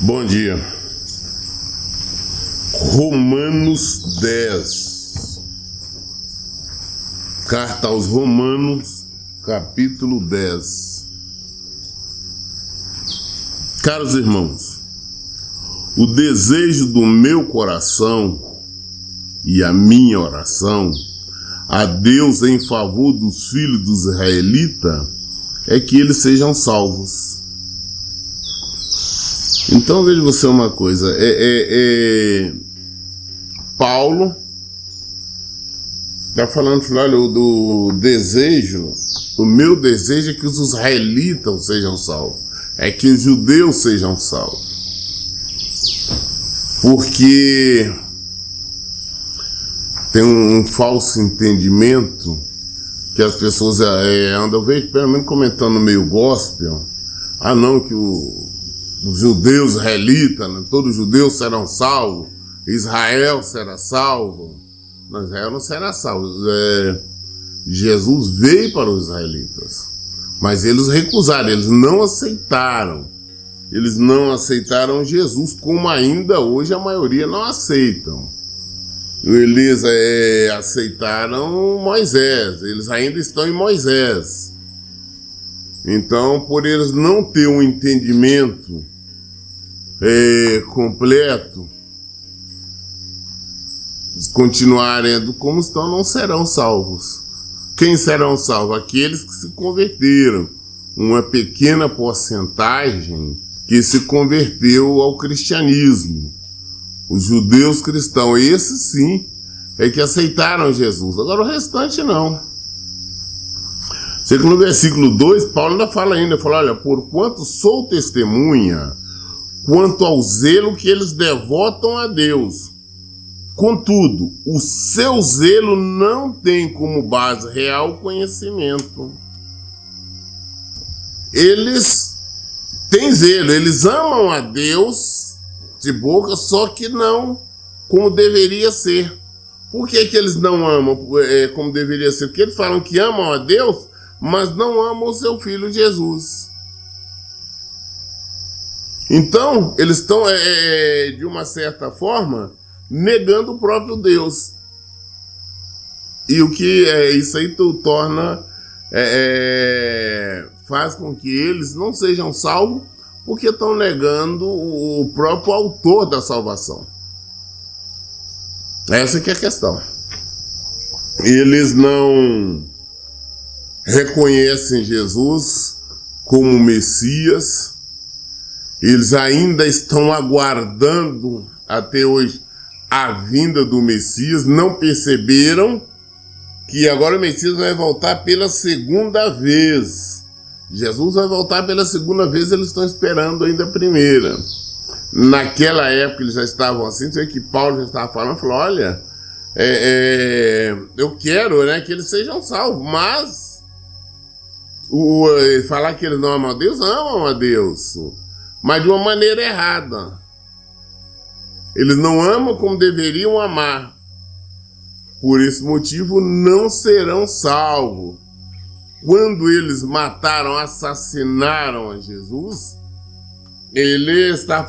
Bom dia. Romanos 10. Carta aos Romanos, capítulo 10. Caros irmãos, o desejo do meu coração e a minha oração a Deus em favor dos filhos dos israelitas é que eles sejam salvos. Então veja você uma coisa, Paulo está falando, olha, do desejo, o meu desejo é que os israelitas sejam salvos, é que os judeus sejam salvos, porque tem um falso entendimento que as pessoas andam, eu vejo pelo menos comentando no meio gospel, não, que os judeus israelitas, né, todos os judeus serão salvos, Israel será salvo. Não, Israel não será salvo. Jesus veio para os israelitas, mas eles recusaram, eles não aceitaram. Eles não aceitaram Jesus, como ainda hoje a maioria não aceitam. Eles aceitaram Moisés, eles ainda estão em Moisés. Então, por eles não ter um entendimento completo, continuarem como estão, não serão salvos. Quem serão salvos? Aqueles que se converteram. Uma pequena porcentagem que se converteu ao cristianismo. Os judeus cristãos, esses sim, é que aceitaram Jesus. Agora o restante não. Sei que no versículo 2, Paulo ainda fala, olha, porquanto sou testemunha, quanto ao zelo que eles devotam a Deus. Contudo, o seu zelo não tem como base real conhecimento. Eles têm zelo, eles amam a Deus de boca, só que não como deveria ser. Por que eles não amam como deveria ser? Porque eles falam que amam a Deus, mas não amam o seu filho Jesus. Então, eles estão, de uma certa forma, negando o próprio Deus. E o que isso aí torna, faz com que eles não sejam salvos, porque estão negando o próprio autor da salvação. Essa que é a questão. Eles não reconhecem Jesus como Messias, eles ainda estão aguardando até hoje a vinda do Messias, não perceberam que agora o Messias vai voltar pela segunda vez. Jesus vai voltar pela segunda vez, eles estão esperando ainda a primeira. Naquela época eles já estavam assim, sei que Paulo já estava falando, falou, olha, eu quero, né, que eles sejam salvos, mas falar que eles não amam a Deus, amam a Deus, mas de uma maneira errada. Eles não amam como deveriam amar. Por esse motivo não serão salvos. Quando eles assassinaram a Jesus, ele está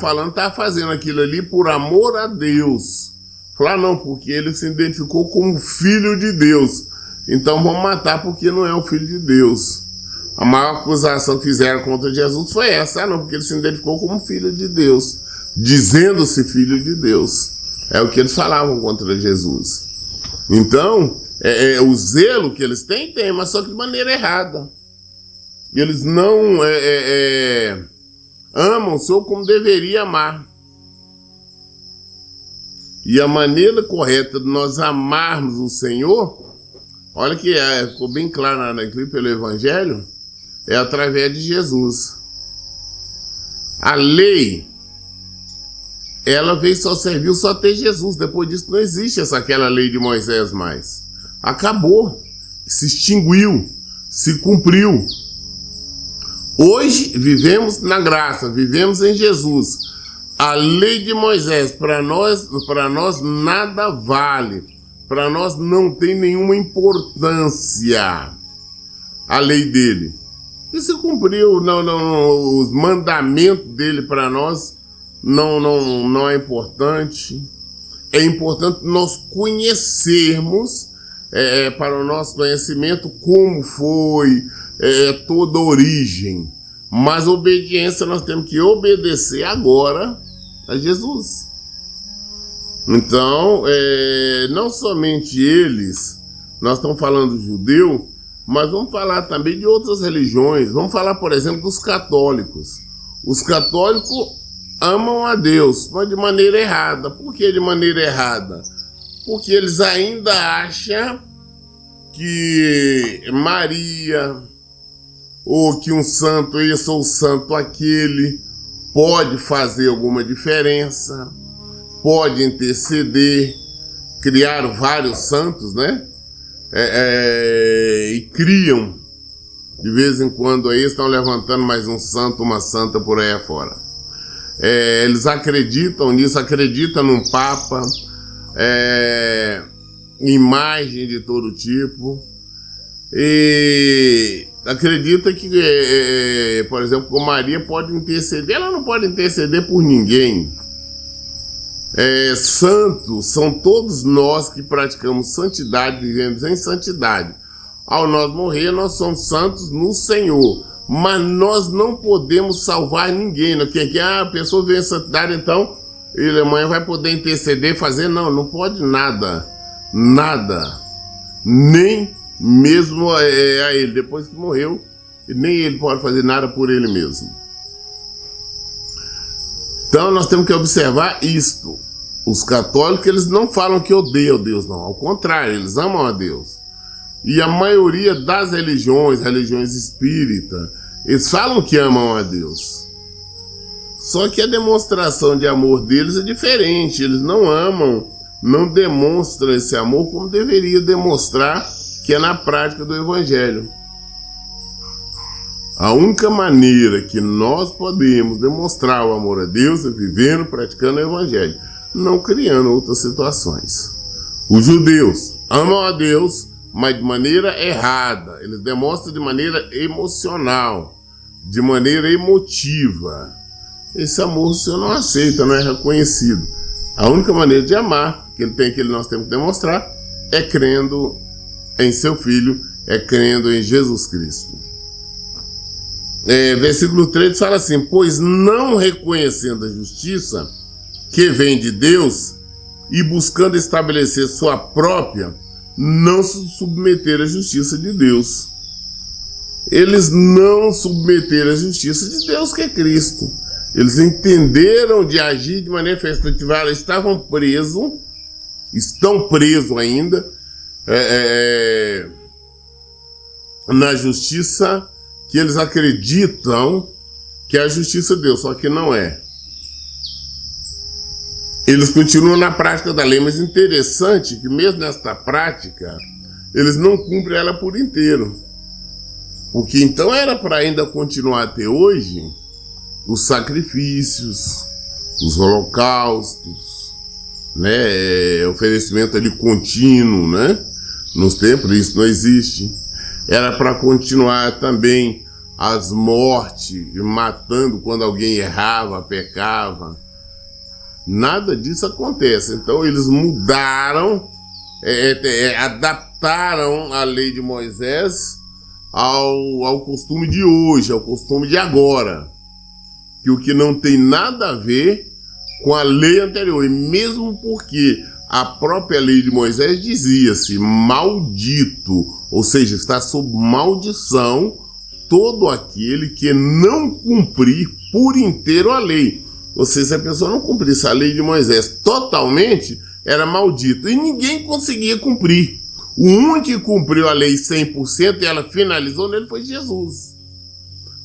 fazendo aquilo ali por amor a Deus. Falar não, porque ele se identificou como filho de Deus. Então vamos matar porque não é o filho de Deus. A maior acusação que fizeram contra Jesus foi essa, não, porque ele se identificou como filho de Deus, dizendo-se filho de Deus. É o que eles falavam contra Jesus. Então, o zelo que eles têm, mas só que de maneira errada. Eles não amam o Senhor como deveria amar. E a maneira correta de nós amarmos o Senhor, olha que ficou bem claro naquele pelo Evangelho, é através de Jesus. A lei, ela serviu só até Jesus. Depois disso não existe aquela lei de Moisés mais. Acabou, se extinguiu, se cumpriu. Hoje vivemos na graça, vivemos em Jesus. A lei de Moisés para nós nada vale, para nós não tem nenhuma importância a lei dele. E se cumpriu, os mandamentos dele para nós não é importante. É importante nós conhecermos, para o nosso conhecimento, como foi toda a origem. Mas a obediência, nós temos que obedecer agora a Jesus. Então, não somente eles, nós estamos falando do judeu, mas vamos falar também de outras religiões. Vamos falar, por exemplo, dos católicos. Os católicos amam a Deus, mas de maneira errada. Por que de maneira errada? Porque eles ainda acham que Maria, ou que um santo esse ou santo aquele, pode fazer alguma diferença, pode interceder, criar vários santos, né? E criam, de vez em quando aí, estão levantando mais um santo, uma santa por aí afora. Eles acreditam nisso, acreditam num papa, imagem de todo tipo, e acredita que, por exemplo, que Maria pode interceder. Ela não pode interceder por ninguém. Santos são todos nós que praticamos santidade, vivemos em santidade. Ao nós morrer, nós somos santos no Senhor, mas nós não podemos salvar ninguém. A pessoa vem em santidade, então ele amanhã vai poder interceder, fazer. Não pode nada, nem mesmo a ele. Depois que morreu, nem ele pode fazer nada por ele mesmo. Então nós temos que observar isto. Os católicos, eles não falam que odeiam Deus, não. Ao contrário, eles amam a Deus. E a maioria das religiões espíritas, eles falam que amam a Deus. Só que a demonstração de amor deles é diferente. Eles não amam, não demonstram esse amor como deveria demonstrar, que é na prática do Evangelho. A única maneira que nós podemos demonstrar o amor a Deus é vivendo, praticando o Evangelho, não criando outras situações. Os judeus amam a Deus, mas de maneira errada. Eles demonstram de maneira emocional, de maneira emotiva. Esse amor o Senhor não aceita, não é reconhecido. A única maneira de amar que nós temos que demonstrar é crendo em seu Filho, é crendo em Jesus Cristo. Versículo 3 fala assim: pois não reconhecendo a justiça que vem de Deus e buscando estabelecer sua própria, não se submeteram à justiça de Deus. Eles não submeteram à justiça de Deus, que é Cristo. Eles entenderam de agir de maneira festiva. Estavam presos, estão presos ainda na justiça que eles acreditam que é a justiça de Deus, só que não é. Eles continuam na prática da lei, mas interessante que mesmo nesta prática, eles não cumprem ela por inteiro. Porque então era para ainda continuar até hoje os sacrifícios, os holocaustos, né, oferecimento ali contínuo, né, nos templos. Isso não existe. Era para continuar também as mortes, matando quando alguém errava, pecava. Nada disso acontece. Então eles mudaram, adaptaram a lei de Moisés ao costume de hoje, ao costume de agora, que o que não tem nada a ver com a lei anterior. E mesmo porque a própria lei de Moisés dizia-se maldito, ou seja, está sob maldição todo aquele que não cumprir por inteiro a lei. Ou seja, se a pessoa não cumprisse a lei de Moisés totalmente, era maldito. E ninguém conseguia cumprir. O único que cumpriu a lei 100% e ela finalizou nele foi Jesus.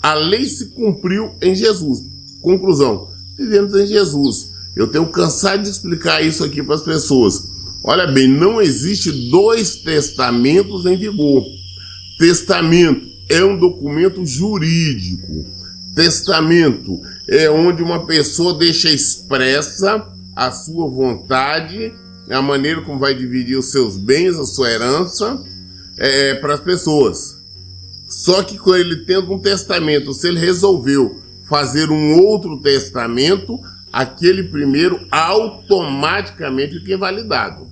A lei se cumpriu em Jesus. Conclusão, vivemos em Jesus. Eu tenho cansado de explicar isso aqui para as pessoas. Olha bem, não existe 2 testamentos em vigor. Testamento é um documento jurídico. Testamento é onde uma pessoa deixa expressa a sua vontade, a maneira como vai dividir os seus bens, a sua herança, para as pessoas. Só que quando ele tendo um testamento, se ele resolveu fazer um outro testamento, aquele primeiro automaticamente fica invalidado.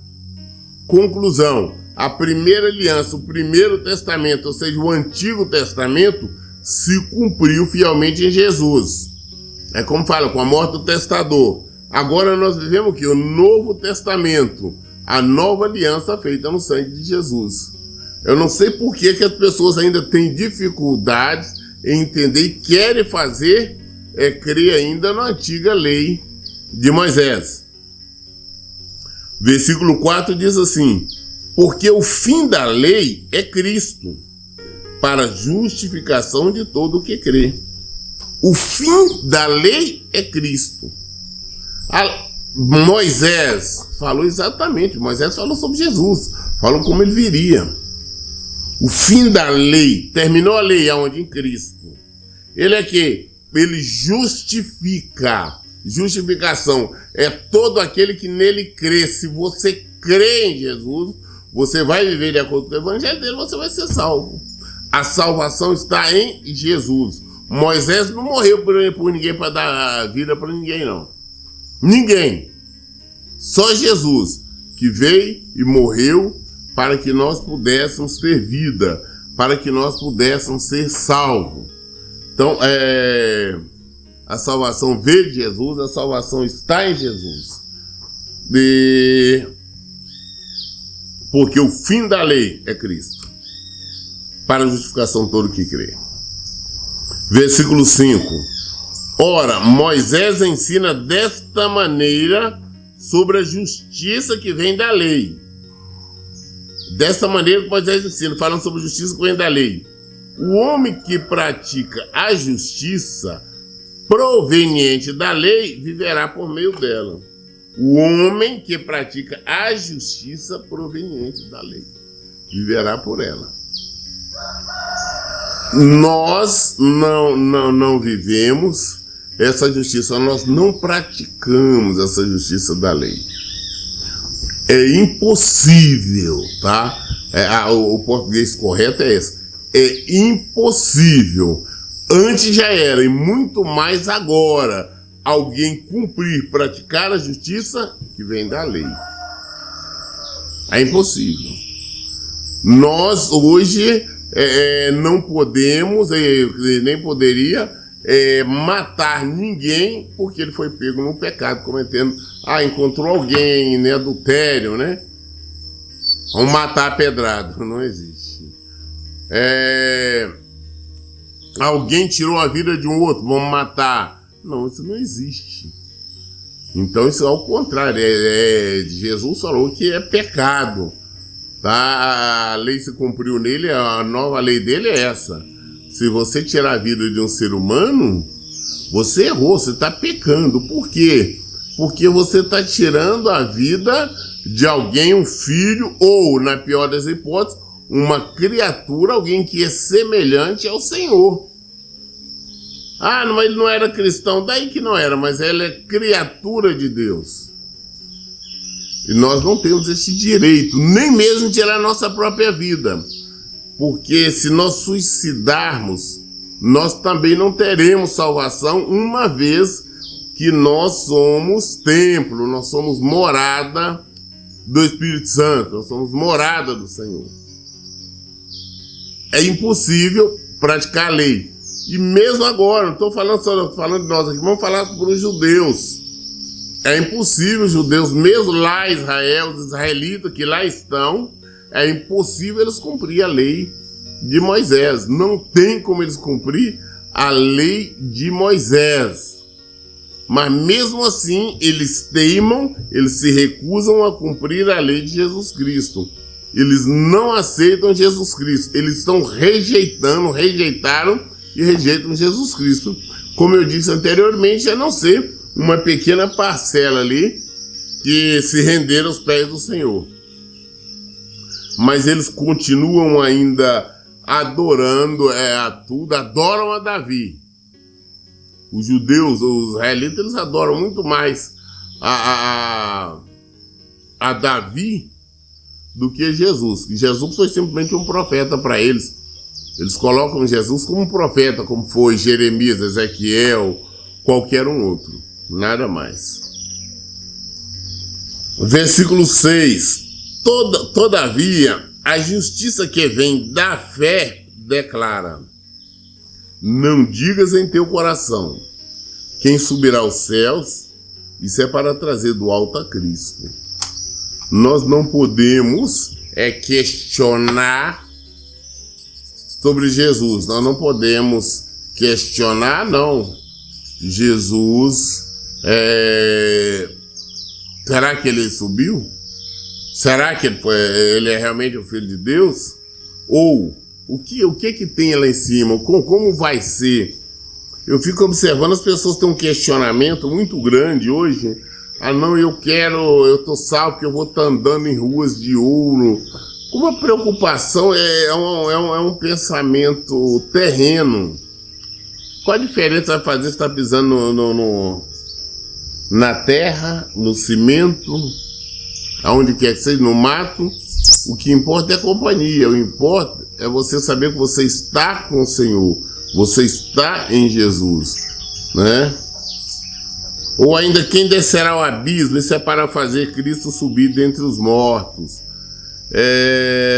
Conclusão: a primeira aliança, o primeiro testamento, ou seja, o Antigo Testamento, se cumpriu fielmente em Jesus. É como fala, com a morte do testador. Agora nós vivemos aqui o Novo Testamento, a nova aliança feita no sangue de Jesus. Eu não sei por que as pessoas ainda têm dificuldades em entender e querem fazer, crer ainda na antiga lei de Moisés. Versículo 4 diz assim: porque o fim da lei é Cristo, para justificação de todo o que crê. O fim da lei é Cristo. Moisés falou exatamente, Moisés falou sobre Jesus, falou como ele viria. O fim da lei, terminou a lei aonde? Em Cristo. Ele é que? Ele justifica. Justificação é todo aquele que nele crê. Se você crê em Jesus, você vai viver de acordo com o evangelho dele, você vai ser salvo. A salvação está em Jesus. Moisés não morreu por ninguém para dar vida para ninguém, não. Ninguém. Só Jesus que veio e morreu para que nós pudéssemos ter vida, para que nós pudéssemos ser salvos. Então, a salvação veio de Jesus, a salvação está em Jesus. Porque o fim da lei é Cristo, para a justificação de todo que crê. Versículo 5. Ora, Moisés ensina desta maneira sobre a justiça que vem da lei. Dessa maneira que Moisés ensina, falando sobre a justiça que vem da lei. O homem que pratica a justiça proveniente da lei viverá por meio dela. O homem que pratica a justiça proveniente da lei viverá por ela. Nós não vivemos essa justiça, nós não praticamos essa justiça da lei. É impossível, tá? O português correto é esse. É impossível. Antes já era, e muito mais agora, alguém cumprir, praticar a justiça que vem da lei. É impossível. Nós hoje não podemos, nem poderia matar ninguém porque ele foi pego no pecado, cometendo, encontrou alguém em adultério, né? Vamos matar a pedrada. Não existe. Alguém tirou a vida de um outro, vamos matar. Não, isso não existe. Então isso é ao contrário. Jesus falou que é pecado. Tá? A lei se cumpriu nele, a nova lei dele é essa. Se você tirar a vida de um ser humano, você errou, você está pecando. Por quê? Porque você está tirando a vida de alguém, um filho, ou, na pior das hipóteses, uma criatura, alguém que é semelhante ao Senhor. Mas ele não era cristão, daí que não era, mas ele é criatura de Deus. E nós não temos esse direito, nem mesmo tirar a nossa própria vida. Porque se nós suicidarmos, nós também não teremos salvação, uma vez que nós somos templo, nós somos morada do Espírito Santo, nós somos morada do Senhor. É impossível praticar a lei. E mesmo agora, não estou falando de nós aqui, vamos falar para os judeus. É impossível os judeus, mesmo lá em Israel, os israelitas que lá estão, é impossível eles cumprir a lei de Moisés. Não tem como eles cumprir a lei de Moisés. Mas mesmo assim, eles teimam, eles se recusam a cumprir a lei de Jesus Cristo. Eles não aceitam Jesus Cristo. Eles estão rejeitaram e rejeitam Jesus Cristo. Como eu disse anteriormente, a não ser uma pequena parcela ali que se renderam aos pés do Senhor. Mas eles continuam ainda adorando adoram a Davi. Os judeus, os israelitas, eles adoram muito mais a Davi do que Jesus. Jesus foi simplesmente um profeta para eles. Eles colocam Jesus como um profeta, como foi Jeremias, Ezequiel, qualquer um outro. Nada mais. Versículo 6. Todavia, a justiça que vem da fé declara: não digas em teu coração, quem subirá aos céus? Isso é para trazer do alto a Cristo. Nós não podemos questionar sobre Jesus. Nós não podemos questionar, não. Jesus, será que ele subiu? Será que ele é realmente o Filho de Deus? Ou o que tem lá em cima? Como vai ser? Eu fico observando, as pessoas têm um questionamento muito grande hoje. Ah, não, eu tô salvo porque eu vou estar andando em ruas de ouro. Uma preocupação é um pensamento terreno. Qual a diferença vai fazer se está pisando na terra, no cimento, aonde quer que seja, no mato? O que importa é a companhia, o que importa é você saber que você está com o Senhor, você está em Jesus, né? Ou ainda, quem descerá ao abismo? Isso é para fazer Cristo subir dentre os mortos.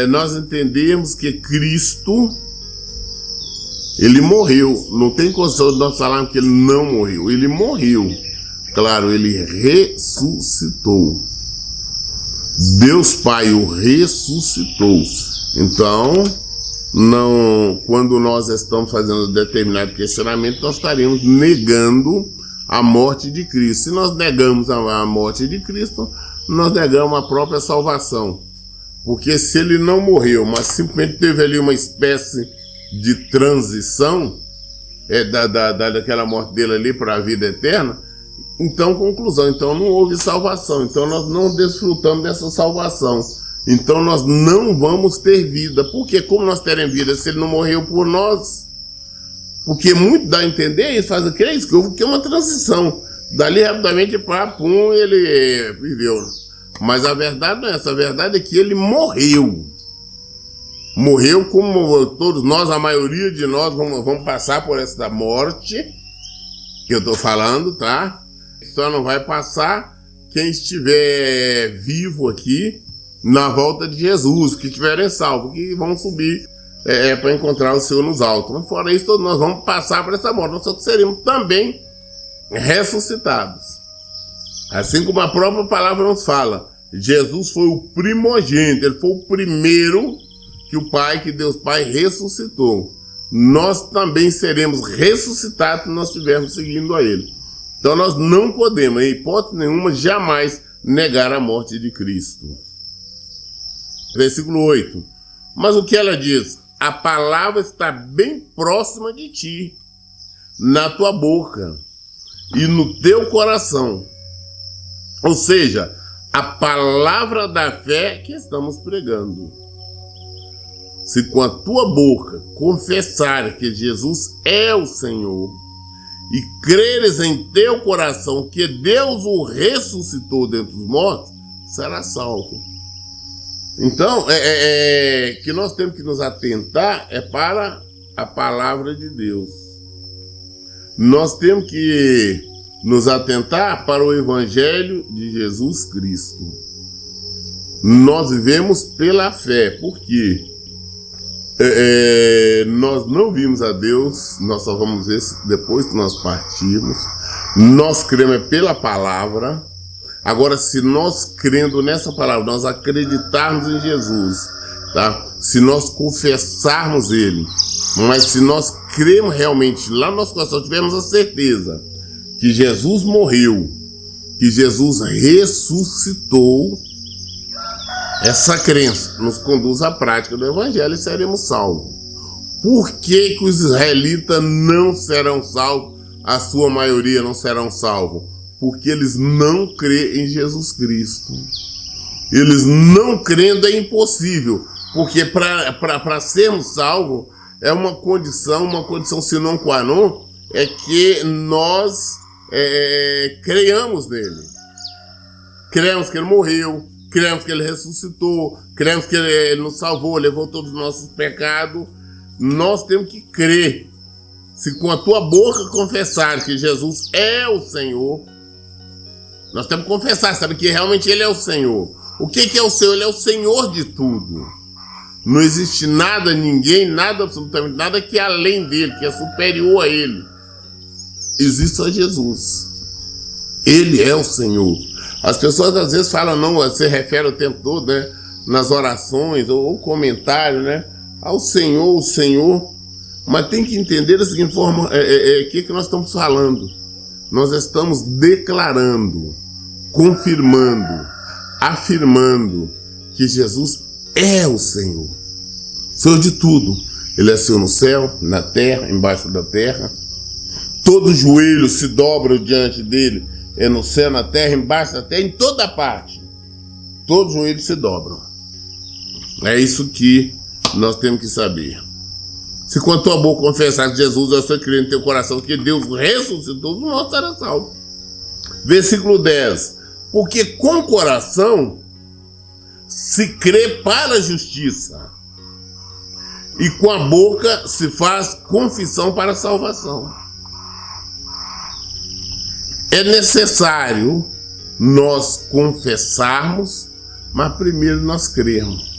Nós entendemos que Cristo, ele morreu. Não tem condição de nós falarmos que ele não morreu. Ele morreu. Claro, ele ressuscitou. Deus Pai o ressuscitou. Então, quando nós estamos fazendo determinado questionamento, nós estaremos negando a morte de Cristo. Se nós negamos a morte de Cristo, nós negamos a própria salvação. Porque se ele não morreu, mas simplesmente teve ali uma espécie de transição daquela morte dele ali para a vida eterna, então, conclusão, então não houve salvação, então nós não desfrutamos dessa salvação, então nós não vamos ter vida. Porque como nós teremos vida se ele não morreu por nós? Porque muito dá a entender isso, faz crer isso, que é uma transição, dali rapidamente ele viveu. Mas a verdade não é essa, a verdade é que ele morreu. Morreu como todos nós, a maioria de nós vamos passar por essa morte que eu estou falando, tá? Só não vai passar quem estiver vivo aqui na volta de Jesus, que estiverem salvos, que vão subir para encontrar o Senhor nos altos. Mas fora isso, todos nós vamos passar por essa morte, nós só que seremos também ressuscitados. Assim como a própria palavra nos fala, Jesus foi o primogênito, ele foi o primeiro que Deus Pai ressuscitou. Nós também seremos ressuscitados se nós estivermos seguindo a ele. Então nós não podemos, em hipótese nenhuma, jamais negar a morte de Cristo. Versículo 8. Mas o que ela diz? A palavra está bem próxima de ti, na tua boca e no teu coração. Ou seja, a palavra da fé que estamos pregando. Se com a tua boca confessar que Jesus é o Senhor e creres em teu coração que Deus o ressuscitou dentre os mortos, será salvo. Então, que nós temos que nos atentar para a palavra de Deus. Nós temos que nos atentar para o Evangelho de Jesus Cristo. Nós vivemos pela fé. Por quê? Nós não vimos a Deus, nós só vamos ver depois que nós partirmos. Nós cremos pela palavra. Agora, se nós crendo nessa palavra, nós acreditarmos em Jesus, tá? Se nós confessarmos ele, mas se nós cremos realmente lá no nosso coração, tivermos a certeza que Jesus morreu, que Jesus ressuscitou, essa crença nos conduz à prática do Evangelho e seremos salvos. Por que os israelitas não serão salvos? A sua maioria não serão salvos? Porque eles não creem em Jesus Cristo. Eles não crendo é impossível. Porque para sermos salvos é uma condição sine qua non, é que nós creiamos nele. Cremos que ele morreu, cremos que ele ressuscitou, cremos que ele nos salvou, levou todos os nossos pecados. Nós temos que crer. Se com a tua boca confessar que Jesus é o Senhor, Nós temos que confessar, sabe, que realmente Ele é o Senhor. O que é o Senhor? Ele é o Senhor de tudo. Não existe nada, ninguém, nada, absolutamente nada que é além dele, que é superior a ele. Existe só Jesus. Ele é o Senhor. As pessoas às vezes falam, não, você refere o tempo todo, né, nas orações ou comentário, né, ao Senhor, o Senhor. Mas tem que entender da seguinte forma, que nós estamos falando. Nós estamos declarando, confirmando, afirmando que Jesus é o Senhor. Senhor de tudo. Ele é Senhor no céu, na terra, embaixo da terra. Todo joelho se dobra diante dele. É no céu, na terra, embaixo da terra, em toda parte. Todos os joelhos se dobram. É isso que nós temos que saber. Se com a tua boca confessar que Jesus é o Senhor, crer em teu coração que Deus ressuscitou, o nosso será salvo. Versículo 10. Porque com o coração se crê para a justiça, e com a boca se faz confissão para a salvação. É necessário nós confessarmos, mas primeiro nós crermos.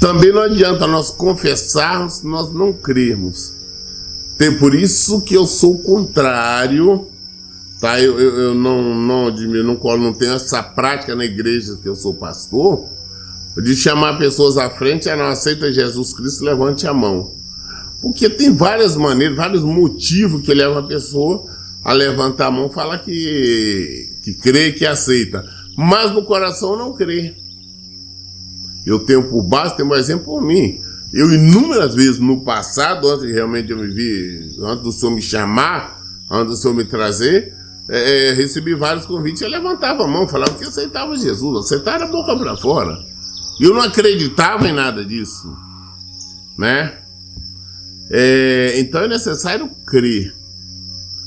Também não adianta nós confessarmos se nós não crermos. Tem por isso que eu sou contrário, tá? Eu não admiro, não tenho essa prática na igreja que eu sou pastor, de chamar pessoas à frente, não aceita Jesus Cristo, levante a mão. Porque tem várias maneiras, vários motivos que levam a pessoa a levantar a mão e falar que crê, que aceita. Mas no coração não crê. Eu tenho por base, tenho um exemplo por mim. Eu inúmeras vezes no passado, antes realmente eu me vi, antes do Senhor me chamar, antes do Senhor me trazer, recebi vários convites, eu levantava a mão, falava que aceitava Jesus, aceitava a boca para fora. E eu não acreditava em nada disso, né? Então é necessário crer.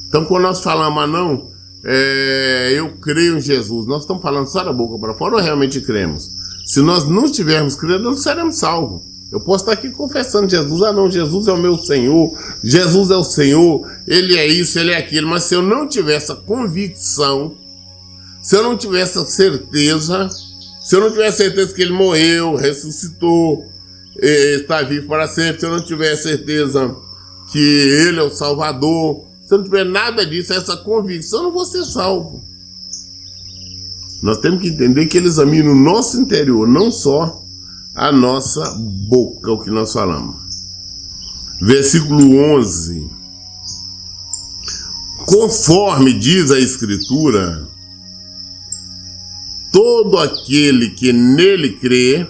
Então quando nós falamos, eu creio em Jesus, nós estamos falando só da boca para fora ou realmente cremos? Se nós não estivermos crendo, não seremos salvos. Eu posso estar aqui confessando Jesus, não, Jesus é o meu Senhor, Jesus é o Senhor, Ele é isso, Ele é aquilo, mas se eu não tiver essa convicção, se eu não tiver essa certeza, se eu não tiver certeza que Ele morreu, ressuscitou, está vivo para sempre, se eu não tiver certeza que Ele é o Salvador, se eu não tiver nada disso, essa convicção, eu não vou ser salvo. Nós temos que entender que Ele examina o nosso interior, não só a nossa boca, o que nós falamos. Versículo 11. Conforme diz a Escritura, todo aquele que nele crê,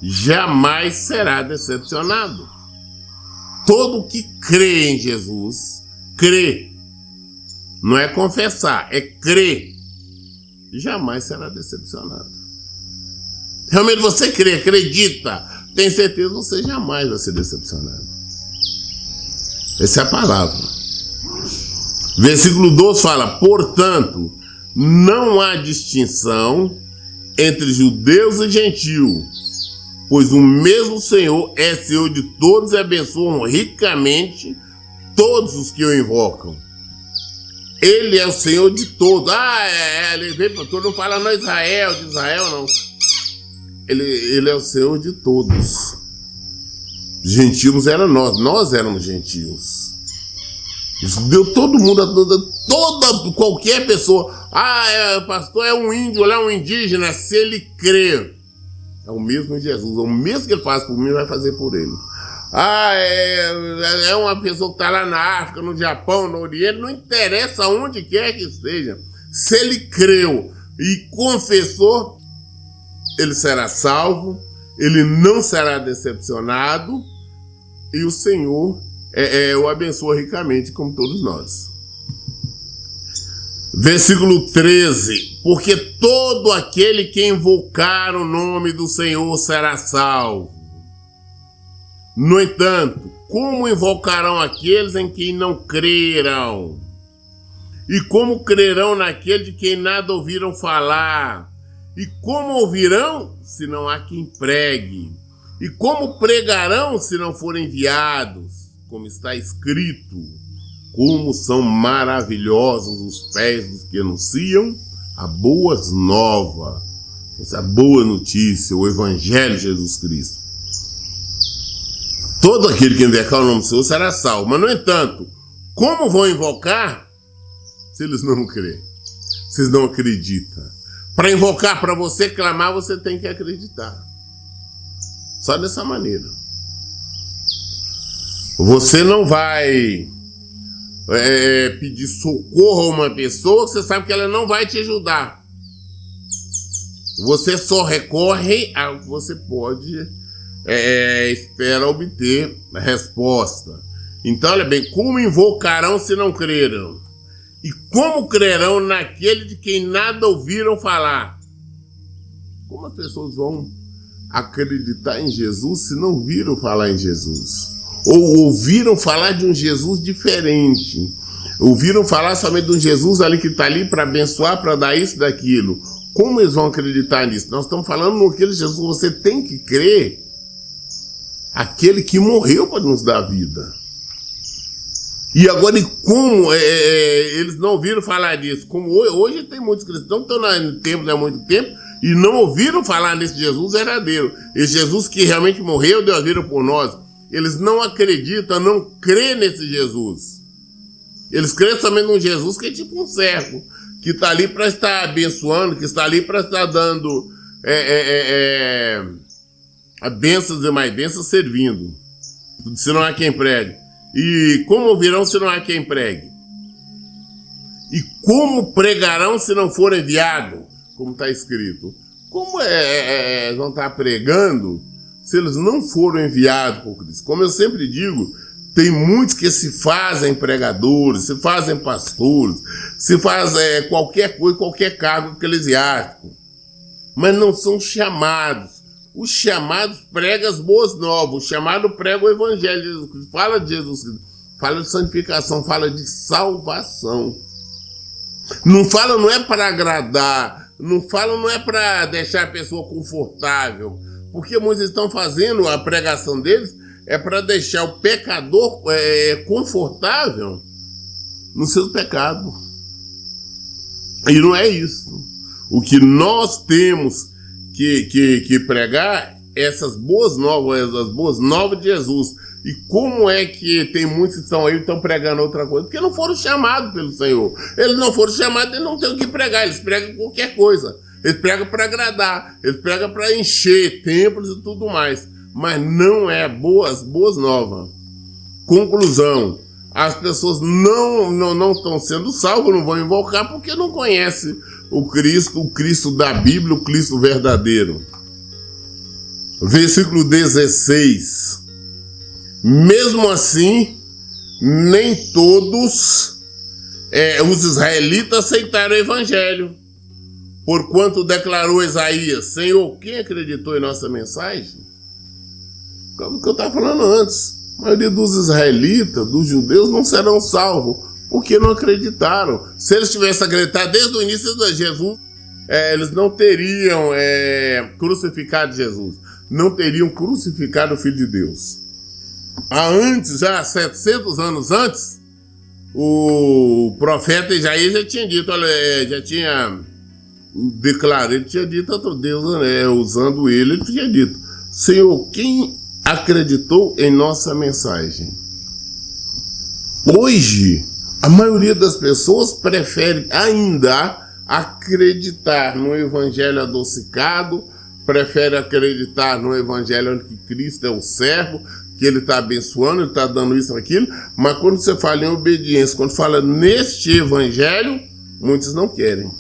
jamais será decepcionado. Todo que crê em Jesus, crê. Não é confessar, é crer. Jamais será decepcionado. Realmente você crê, acredita, tem certeza, você jamais vai ser decepcionado. Essa é a palavra. Versículo 12 fala, portanto, não há distinção entre judeus e gentios, pois o mesmo Senhor é Senhor de todos e abençoa ricamente todos os que o invocam. Ele é o Senhor de todos. Ele veio para todos, não fala não Israel, de Israel não. Ele é o Senhor de todos. Gentios eram nós éramos gentios. Deu todo mundo, qualquer pessoa. Pastor é um índio, ele é um indígena. Se ele crer, é o mesmo Jesus, é o mesmo que ele faz por mim, vai fazer por ele. É uma pessoa que está lá na África, no Japão, no Oriente, não interessa onde quer que esteja. Se ele creu e confessou, ele será salvo, ele não será decepcionado e o Senhor o abençoa ricamente, como todos nós. Versículo 13. Porque todo aquele que invocar o nome do Senhor será salvo. No entanto, como invocarão aqueles em quem não creram? E como crerão naquele de quem nada ouviram falar? E como ouvirão se não há quem pregue? E como pregarão se não forem enviados? Como está escrito, como são maravilhosos os pés dos que anunciam a boas novas, essa boa notícia, o Evangelho de Jesus Cristo. Todo aquele que invocar o nome do Senhor será salvo. Mas, no entanto, como vão invocar se eles não crêem? Se eles não acreditam? Para invocar, para você clamar, você tem que acreditar. Só dessa maneira. Você não vai pedir socorro a uma pessoa que você sabe que ela não vai te ajudar. Você só recorre ao que você pode espera obter a resposta. Então, olha bem, como invocarão se não creram? E como crerão naquele de quem nada ouviram falar? Como as pessoas vão acreditar em Jesus se não viram falar em Jesus? Ou ouviram falar de um Jesus diferente? Ouviram falar somente de um Jesus ali que está ali para abençoar, para dar isso, daquilo. Como eles vão acreditar nisso? Nós estamos falando naquele Jesus, você tem que crer. Aquele que morreu para nos dar vida. E agora, e como eles não ouviram falar disso? Como hoje tem muitos cristãos que estão no templo há muito tempo e não ouviram falar nesse Jesus verdadeiro. Esse Jesus que realmente morreu, deu a vida por nós. Eles não acreditam, não crêem nesse Jesus. Eles creem somente num Jesus que é tipo um servo, que está ali para estar abençoando, que está ali para estar dando bênçãos e mais bênçãos servindo. Se não há quem pregue. E como ouvirão se não há quem pregue? E como pregarão se não for enviado? Como está escrito. Como vão estar pregando se eles não foram enviados por Cristo? Como eu sempre digo, tem muitos que se fazem pregadores, se fazem pastores, se fazem qualquer coisa, qualquer cargo eclesiástico, mas não são chamados. Os chamados pregam as boas novas, o chamado prega o Evangelho de Jesus Cristo, fala de Jesus Cristo, fala de santificação, fala de salvação. Não fala, não é para agradar, não fala, não é para deixar a pessoa confortável, porque muitos estão fazendo a pregação deles é para deixar o pecador confortável nos seus pecados. E não é isso. O que nós temos que pregar essas boas novas, as boas novas de Jesus. E como é que tem muitos que estão aí e estão pregando outra coisa? Porque não foram chamados pelo Senhor. Eles não foram chamados, eles não têm o que pregar, eles pregam qualquer coisa. Eles pregam para agradar, eles pregam para encher templos e tudo mais. Mas não é as boas novas. Conclusão, as pessoas não estão sendo salvas, não vão invocar porque não conhecem o Cristo da Bíblia, o Cristo verdadeiro. Versículo 16. Mesmo assim, nem todos os israelitas aceitaram o Evangelho. Porquanto declarou Isaías: Senhor, quem acreditou em nossa mensagem? Como que eu estava falando antes. A maioria dos israelitas, dos judeus, não serão salvos, porque não acreditaram. Se eles tivessem acreditado desde o início de Jesus, eles não teriam crucificado Jesus. Não teriam crucificado o Filho de Deus. Antes, já 700 anos antes, o profeta Isaías já tinha dito, já tinha declarado, ele tinha dito a Deus, usando ele tinha dito: Senhor, quem acreditou em nossa mensagem? Hoje, a maioria das pessoas prefere ainda acreditar no evangelho adocicado, prefere acreditar no evangelho onde Cristo é o servo, que ele está abençoando, ele está dando isso, aquilo, mas quando você fala em obediência, quando fala neste evangelho, muitos não querem.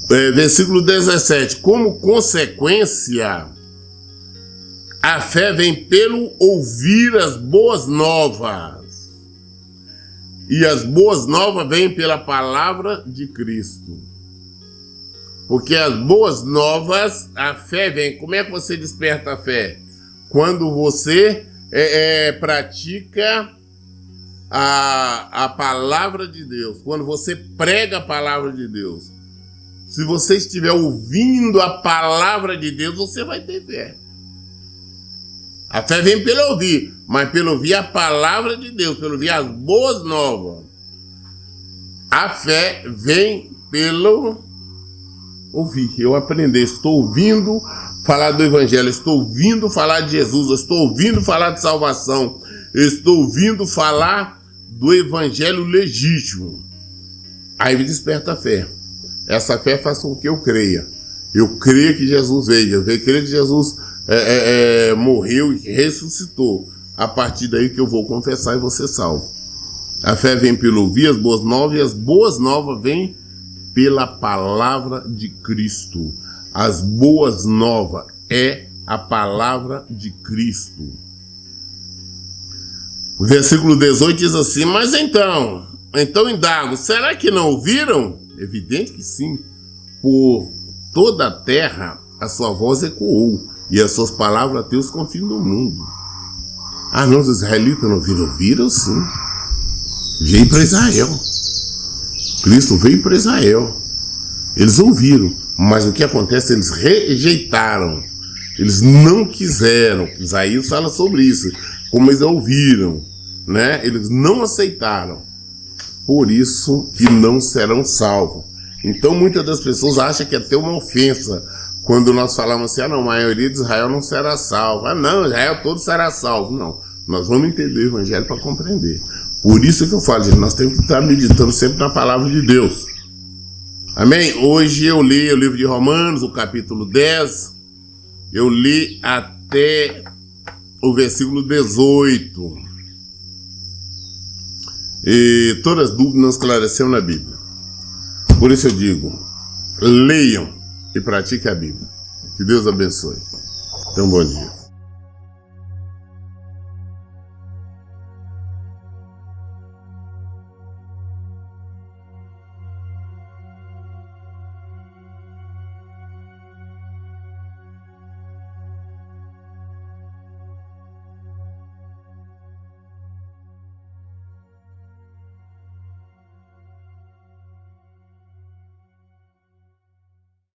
Versículo 17. Como consequência, a fé vem pelo ouvir as boas novas. E as boas novas vêm pela palavra de Cristo. Porque as boas novas, a fé vem. Como é que você desperta a fé? Quando você pratica a palavra de Deus. Quando você prega a palavra de Deus. Se você estiver ouvindo a palavra de Deus, você vai ter fé. A fé vem pelo ouvir. mas pelo ouvir a palavra de Deus, pelo ouvir as boas novas. A fé vem pelo ouvir. Eu aprender, estou ouvindo falar do evangelho, estou ouvindo falar de Jesus, estou ouvindo falar de salvação, estou ouvindo falar do evangelho legítimo. Aí me desperta a fé. Essa fé faz com que eu creia. Eu creio que Jesus veio, eu creio que Jesus morreu e ressuscitou. A partir daí que eu vou confessar e vou ser salvo. A fé vem pelo ouvir as boas novas, e as boas novas vêm pela palavra de Cristo. As boas novas é a palavra de Cristo. O versículo 18 diz assim: mas então indago, será que não ouviram? Evidente que sim. Por toda a terra a sua voz ecoou, e as suas palavras até os confins do mundo. Ah, não, os israelitas não ouviram? Ouviram sim. Veio para Israel. Cristo veio para Israel. Eles ouviram, mas o que acontece? Eles rejeitaram. Eles não quiseram. Isaías fala sobre isso. Como eles ouviram, né? Eles não aceitaram. Por isso que não serão salvos. Então muitas das pessoas acham que é até uma ofensa quando nós falamos assim: ah não, a maioria de Israel não será salva. Ah não, Israel todo será salvo. Não, nós vamos entender o evangelho para compreender. Por isso que eu falo, gente, nós temos que estar meditando sempre na palavra de Deus. Amém? Hoje eu li o livro de Romanos, o capítulo 10. Eu li até o versículo 18. E todas as dúvidas nós esclarecemos na Bíblia. Por isso eu digo, leiam e pratiquem a Bíblia. Que Deus abençoe. Então, bom dia.